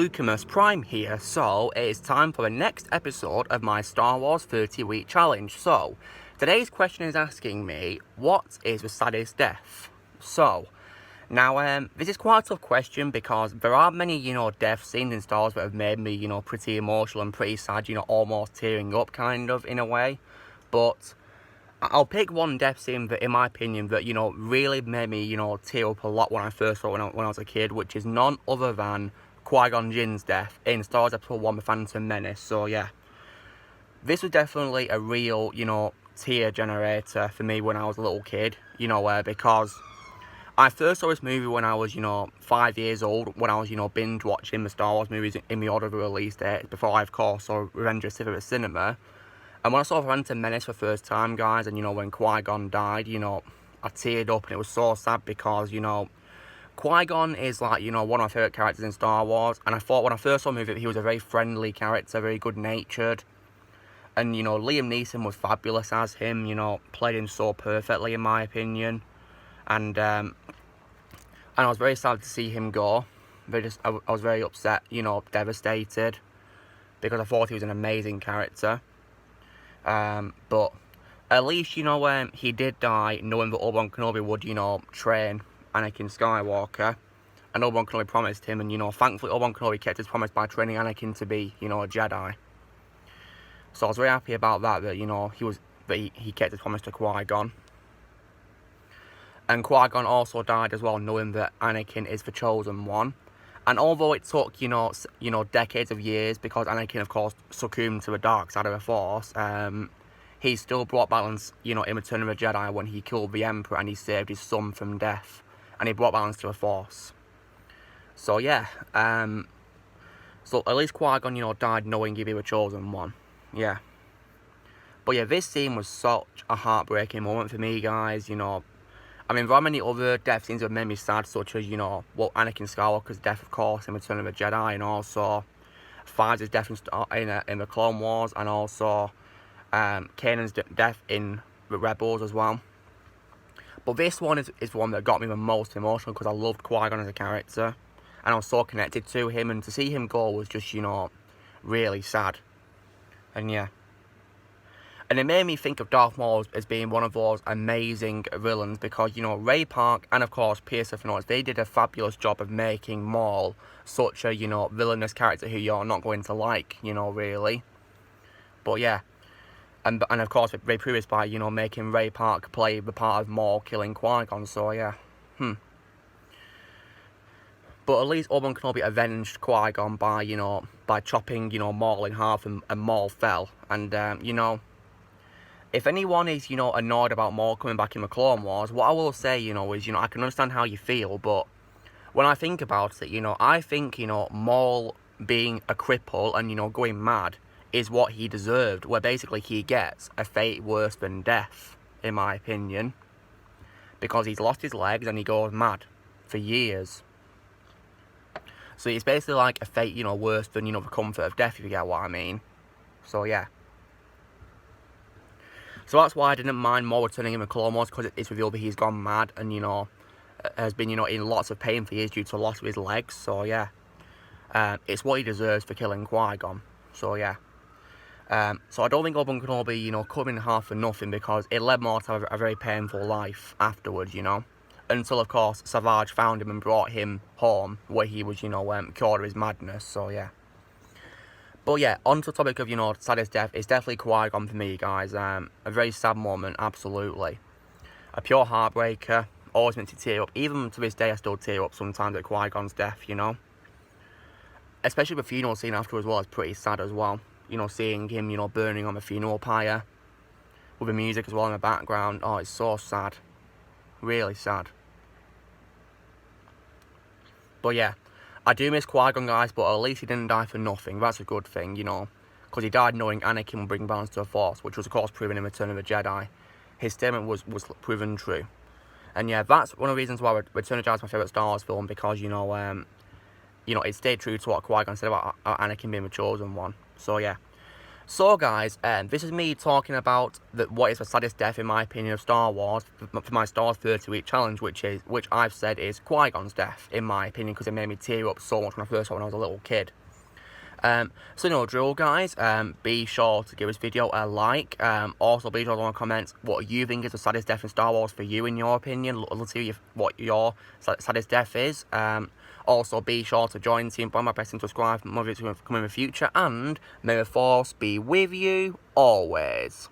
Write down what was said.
Lucamus Prime here, so it is time for the next episode of my Star Wars 30-week challenge. So, today's question is asking me, what is the saddest death? So, now, this is quite a tough question because there are many, death scenes in Star Wars that have made me, pretty emotional and pretty sad, almost tearing up kind of in a way. But I'll pick one death scene that, in my opinion, that, really made me, tear up a lot when I first saw it when I was a kid, which is none other than Qui-Gon Jinn's death in Star Wars Episode 1, The Phantom Menace. So, yeah. This was definitely a real, tear generator for me when I was a little kid, because I first saw this movie when I was, 5 years old, when I was, binge watching the Star Wars movies in the order of the release date, before I, of course, saw Revenge of the Sith at the cinema. And when I saw Phantom Menace for the first time, guys, and, when Qui-Gon died, I teared up, and it was so sad because, Qui-Gon is, like, one of my favourite characters in Star Wars, and I thought when I first saw the movie, he was a very friendly character, very good-natured, and, Liam Neeson was fabulous as him, played him so perfectly, in my opinion, and I was very sad to see him go. I was very upset, devastated, because I thought he was an amazing character. But at least, he did die knowing that Obi-Wan Kenobi would, train Anakin Skywalker. And Obi-Wan Kenobi promised him, and, thankfully Obi-Wan Kenobi kept his promise by training Anakin to be, a Jedi. So I was very happy about that, he kept his promise to Qui-Gon. And Qui-Gon also died as well, knowing that Anakin is the Chosen One. And although it took, decades of years, because Anakin, of course, succumbed to the dark side of the Force, he still brought balance, in Return of the Jedi when he killed the Emperor and he saved his son from death. And he brought balance to the Force. So, yeah. So, at least Qui-Gon, died knowing he'd be the Chosen One. Yeah. But, yeah, this scene was such a heartbreaking moment for me, guys, I mean, there are many other death scenes that made me sad, such as, Anakin Skywalker's death, of course, in Return of the Jedi, and also Phase's death in the Clone Wars, and also Kanan's death in the Rebels as well. But this one is the one that got me the most emotional, because I loved Qui-Gon as a character, and I was so connected to him, and to see him go was just, really sad. And yeah. And it made me think of Darth Maul as being one of those amazing villains, because, Ray Park and, of course, Pierce Notes, they did a fabulous job of making Maul such a, villainous character who you're not going to like, really. But, yeah. And of course, they proved this by, making Ray Park play the part of Maul killing Qui-Gon, so, yeah. But at least Obi-Wan Kenobi avenged Qui-Gon by chopping, Maul in half, and Maul fell. And, if anyone is, annoyed about Maul coming back in the Clone Wars, what I will say, is, I can understand how you feel, but when I think about it, I think, Maul being a cripple and, going mad is what he deserved, where basically he gets a fate worse than death, in my opinion, because he's lost his legs and he goes mad for years. So it's basically like a fate, worse than, the comfort of death, if you get what I mean. So, yeah. So that's why I didn't mind Maul returning in the Clone Wars, because it's revealed that he's gone mad and, has been, in lots of pain for years due to the loss of his legs. So, yeah. It's what he deserves for killing Qui-Gon. So, yeah. So I don't think Obi-Wan Kenobi, cut him in half for nothing, because it led Maul to have a very painful life afterwards, Until, of course, Savage found him and brought him home, where he was, cured of his madness. So, yeah. But yeah, on to the topic of, saddest death, it's definitely Qui-Gon for me, guys. A very sad moment, absolutely. A pure heartbreaker, always makes you tear up. Even to this day, I still tear up sometimes at Qui-Gon's death, Especially the funeral scene after as well is pretty sad as well. Seeing him, burning on the funeral pyre, with the music as well in the background. Oh, it's so sad. Really sad. But yeah. I do miss Qui-Gon, guys, but at least he didn't die for nothing. That's a good thing, because he died knowing Anakin would bring balance to the Force, which was, of course, proven in Return of the Jedi. His statement was proven true. And, yeah, that's one of the reasons why Return of the Jedi is my favourite Star Wars film, because, it stayed true to what Qui-Gon said about Anakin being the Chosen One. So, yeah. So guys, this is me talking about what is the saddest death in my opinion of Star Wars for my Star Wars 30-week challenge, which I've said is Qui-Gon's death in my opinion, because it made me tear up so much when I first saw it when I was a little kid. So no drill guys, be sure to give this video a like, also be sure to comment what you think is the saddest death in Star Wars for you in your opinion. Let's see what your saddest death is. Also be sure to join the team by pressing subscribe for more videos to come in the future, and may the Force be with you always.